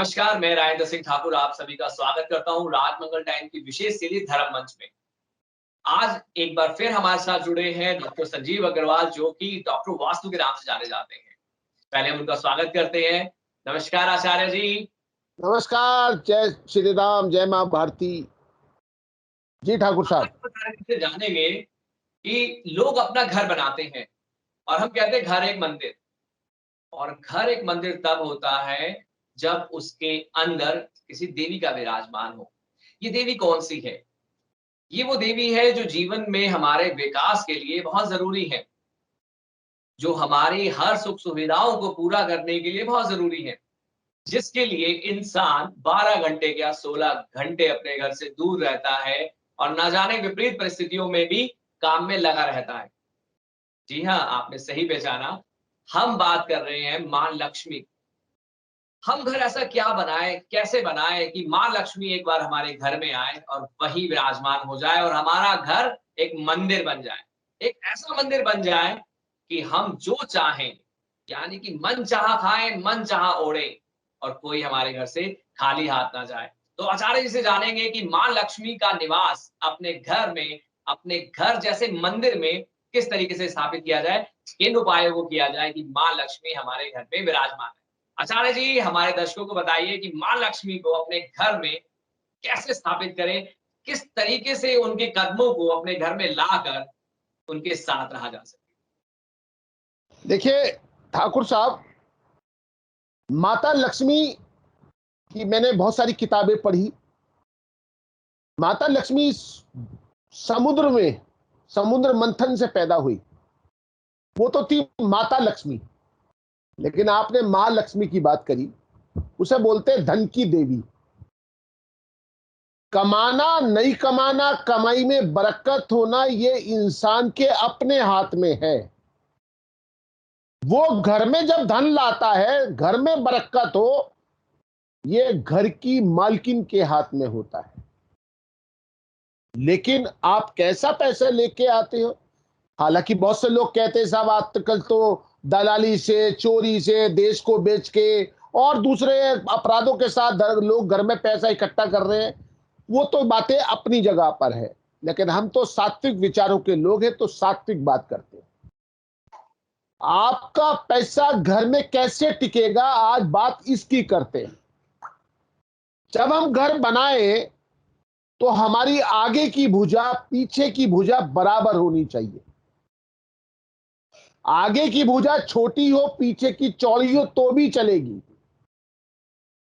नमस्कार, मैं राजेंद्र सिंह ठाकुर आप सभी का स्वागत करता हूँ राजमंगल टाइम की विशेष सीरीज धर्म मंच में। आज एक बार फिर हमारे साथ जुड़े हैं डॉक्टर संजीव अग्रवाल, जो कि डॉक्टर वास्तु के नाम से जाने जाते हैं। पहले हम उनका स्वागत करते हैं। नमस्कार आचार्य जी। नमस्कार, जय श्री राम, जय माँ भारती। जी ठाकुर आज साहब। से जानेंगे कि लोग अपना घर बनाते हैं और हम कहते हैं घर एक मंदिर। और घर एक मंदिर तब होता है जब उसके अंदर किसी देवी का विराजमान हो। ये देवी कौन सी है? ये वो देवी है जो जीवन में हमारे विकास के लिए बहुत जरूरी है, जो हमारी हर सुख सुविधाओं को पूरा करने के लिए बहुत जरूरी है, जिसके लिए इंसान 12 घंटे या 16 घंटे अपने घर से दूर रहता है और ना जाने विपरीत परिस्थितियों में भी काम में लगा रहता है। जी हाँ, आपने सही पहचाना। हम बात कर रहे हैं मां लक्ष्मी। हम घर ऐसा क्या बनाए, कैसे बनाए कि मां लक्ष्मी एक बार हमारे घर में आए और वही विराजमान हो जाए और हमारा घर एक मंदिर बन जाए। एक ऐसा मंदिर बन जाए कि हम जो चाहें, यानी कि मन चाहा खाएं, मन चाहा ओढ़े और कोई हमारे घर से खाली हाथ ना जाए। तो आचार्य जी से जानेंगे कि मां लक्ष्मी का निवास अपने घर में, अपने घर जैसे मंदिर में किस तरीके से स्थापित किया जाए, किन उपायों को किया जाए कि मां लक्ष्मी हमारे घर में विराजमान है। आचार्य जी, हमारे दर्शकों को बताइए कि मां लक्ष्मी को अपने घर में कैसे स्थापित करें, किस तरीके से उनके कदमों को अपने घर में लाकर उनके साथ रहा जा सके। देखिए ठाकुर साहब, माता लक्ष्मी की मैंने बहुत सारी किताबें पढ़ी। माता लक्ष्मी समुद्र में समुद्र मंथन से पैदा हुई। वो तो थी माता लक्ष्मी, लेकिन आपने मां लक्ष्मी की बात करी। उसे बोलते हैं धन की देवी। कमाना नहीं कमाना, कमाई में बरकत होना, ये इंसान के अपने हाथ में है। वो घर में जब धन लाता है, घर में बरकत हो, ये घर की मालकिन के हाथ में होता है। लेकिन आप कैसा पैसा लेके आते हो? हालांकि बहुत से लोग कहते हैं साहब आजकल तो दलाली से, चोरी से, देश को बेच के और दूसरे अपराधों के साथ लोग घर में पैसा इकट्ठा कर रहे हैं। वो तो बातें अपनी जगह पर है, लेकिन हम तो सात्विक विचारों के लोग हैं, तो सात्विक बात करते हैं। आपका पैसा घर में कैसे टिकेगा, आज बात इसकी करते हैं। जब हम घर बनाए तो हमारी आगे की भुजा, पीछे की भुजा बराबर होनी चाहिए। आगे की भुजा छोटी हो, पीछे की चौड़ी हो तो भी चलेगी।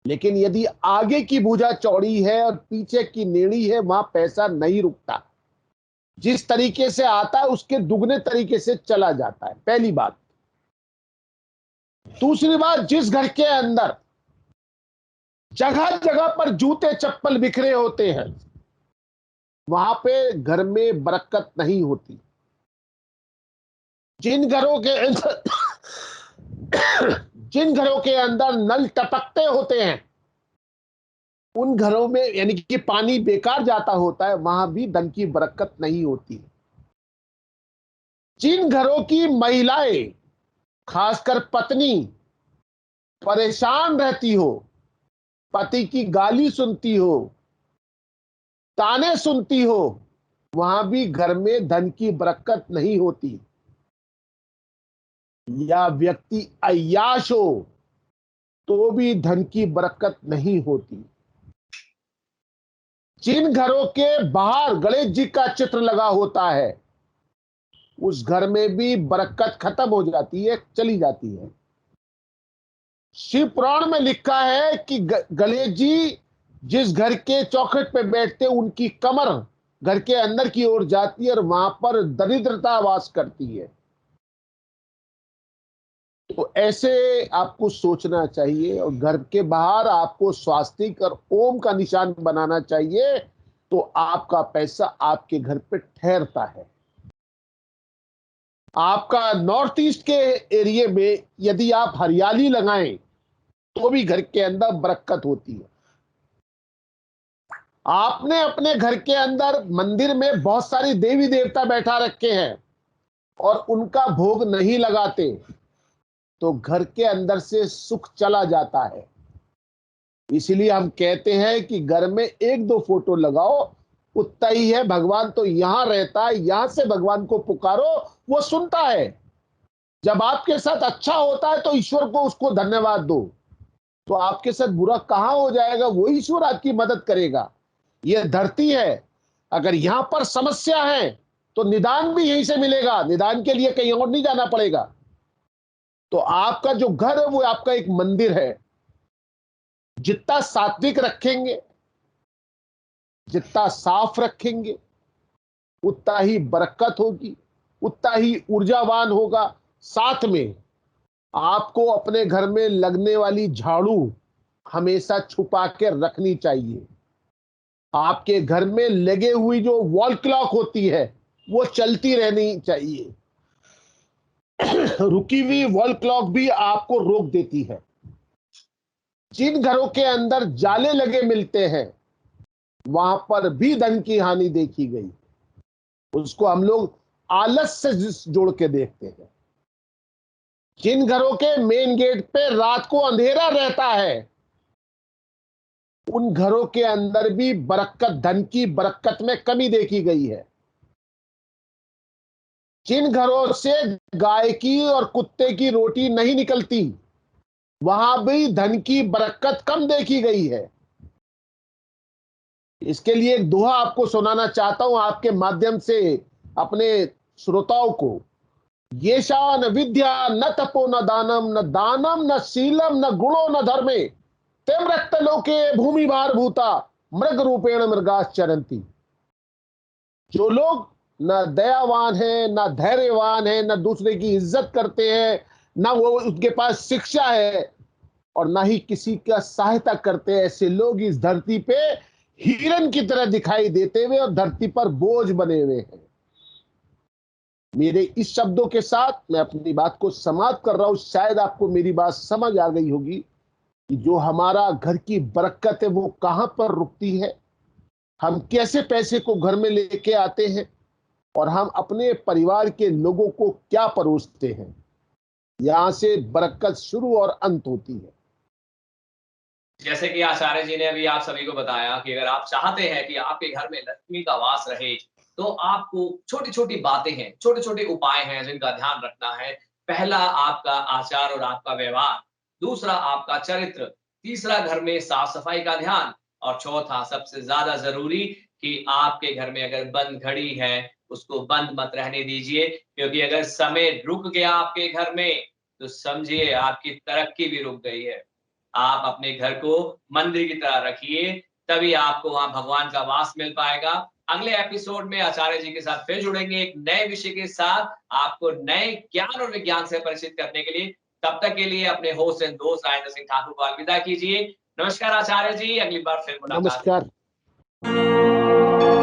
लेकिन यदि आगे की भुजा चौड़ी है और पीछे की टेढ़ी है, वहां पैसा नहीं रुकता। जिस तरीके से आता है उसके दुगने तरीके से चला जाता है, पहली बात। दूसरी बात, जिस घर के अंदर जगह जगह पर जूते चप्पल बिखरे होते हैं, वहां पे घर में बरकत नहीं होती। जिन घरों के अंदर जिन घरों के अंदर नल टपकते होते हैं, उन घरों में यानी कि पानी बेकार जाता होता है, वहां भी धन की बरकत नहीं होती। जिन घरों की महिलाएं, खासकर पत्नी, परेशान रहती हो, पति की गाली सुनती हो, ताने सुनती हो, वहां भी घर में धन की बरकत नहीं होती। या व्यक्ति अय्याश हो तो भी धन की बरकत नहीं होती। जिन घरों के बाहर गणेश जी का चित्र लगा होता है, उस घर में भी बरकत खत्म हो जाती है, चली जाती है। शिव पुराण में लिखा है कि गणेश जी जिस घर के चौखट पे बैठते, उनकी कमर घर के अंदर की ओर जाती है और वहां पर दरिद्रता वास करती है। तो ऐसे आपको सोचना चाहिए और घर के बाहर आपको स्वास्तिक और ओम का निशान बनाना चाहिए, तो आपका पैसा आपके घर पे ठहरता है। आपका नॉर्थ ईस्ट के एरिया में यदि आप हरियाली लगाएं तो भी घर के अंदर बरकत होती है। आपने अपने घर के अंदर मंदिर में बहुत सारी देवी देवता बैठा रखे हैं और उनका भोग नहीं लगाते, तो घर के अंदर से सुख चला जाता है। इसीलिए हम कहते हैं कि घर में 1-2 फोटो लगाओ, उतना ही है। भगवान तो यहां रहता है, यहां से भगवान को पुकारो, वो सुनता है। जब आपके साथ अच्छा होता है तो ईश्वर को उसको धन्यवाद दो। तो आपके साथ बुरा कहां हो जाएगा, वो ईश्वर आपकी मदद करेगा। यह धरती है, अगर यहां पर समस्या है तो निदान भी यहीं से मिलेगा, निदान के लिए कहीं और नहीं जाना पड़ेगा। तो आपका जो घर है वो आपका एक मंदिर है। जितना सात्विक रखेंगे, जितना साफ रखेंगे, उतना ही बरकत होगी, उतना ही ऊर्जावान होगा। साथ में आपको अपने घर में लगने वाली झाड़ू हमेशा छुपा के रखनी चाहिए। आपके घर में लगे हुई जो वॉल क्लॉक होती है वो चलती रहनी चाहिए। रुकी हुई वॉल क्लॉक भी आपको रोक देती है। जिन घरों के अंदर जाले लगे मिलते हैं वहां पर भी धन की हानि देखी गई। उसको हम लोग आलस से जोड़ के देखते हैं। जिन घरों के मेन गेट पे रात को अंधेरा रहता है उन घरों के अंदर भी बरकत, धन की बरकत में कमी देखी गई है। जिन घरों से गाय की और कुत्ते की रोटी नहीं निकलती वहां भी धन की बरकत कम देखी गई है। इसके लिए एक दोहा आपको सुनाना चाहता हूं आपके माध्यम से अपने श्रोताओं को। ये शान विद्या न तपो न दानम, न दानम न शीलम, न गुणो न धर्मे, तेम रक्त लोके भूमि भार भूता, मृग रूपेण मृगास चरंती। जो लोग न दयावान है, न धैर्यवान है, न दूसरे की इज्जत करते हैं, न वो उनके पास शिक्षा है और ना ही किसी का सहायता करते, ऐसे लोग इस धरती पे हिरन की तरह दिखाई देते हुए और धरती पर बोझ बने हुए हैं। मेरे इस शब्दों के साथ मैं अपनी बात को समाप्त कर रहा हूं। शायद आपको मेरी बात समझ आ गई होगी कि जो हमारा घर की बरकत है वो कहां पर रुकती है, हम कैसे पैसे को घर में लेके आते हैं और हम अपने परिवार के लोगों को क्या परोसते हैं। यहां से बरकत शुरू और अंत होती है। जैसे कि आचार्य जी ने अभी आप सभी को बताया कि अगर आप चाहते हैं कि आपके घर में लक्ष्मी का वास रहे, तो आपको छोटी-छोटी बातें हैं, छोटे-छोटे उपाय हैं जिनका ध्यान रखना है। पहला आपका आचार और आपका व्यवहार, दूसरा आपका चरित्र, तीसरा घर में साफ-सफाई का ध्यान और चौथा सबसे ज़्यादा ज़रूरी कि आपके घर में अगर बंद घड़ी है, उसको बंद मत रहने दीजिए, क्योंकि अगर समय रुक गया आपके घर में, तो समझिए आपकी तरक्की भी रुक गई है। आप अपने घर को मंदिर की तरह रखिए, तभी आपको वहाँ भगवान का वास मिल पाएगा। अगले एपिसोड में आचार्य जी के साथ फिर जुड़ेंगे एक नए विषय के साथ, आपको नए ज्ञान और विज्ञान से परिचित करने के लिए। तब तक के लिए अपने होस्ट एंड दोस्त राजेंद्र सिंह ठाकुर को अलविदा कीजिए। नमस्कार आचार्य जी, अगली बार फिर मुलाकात नमस्कार। होगी।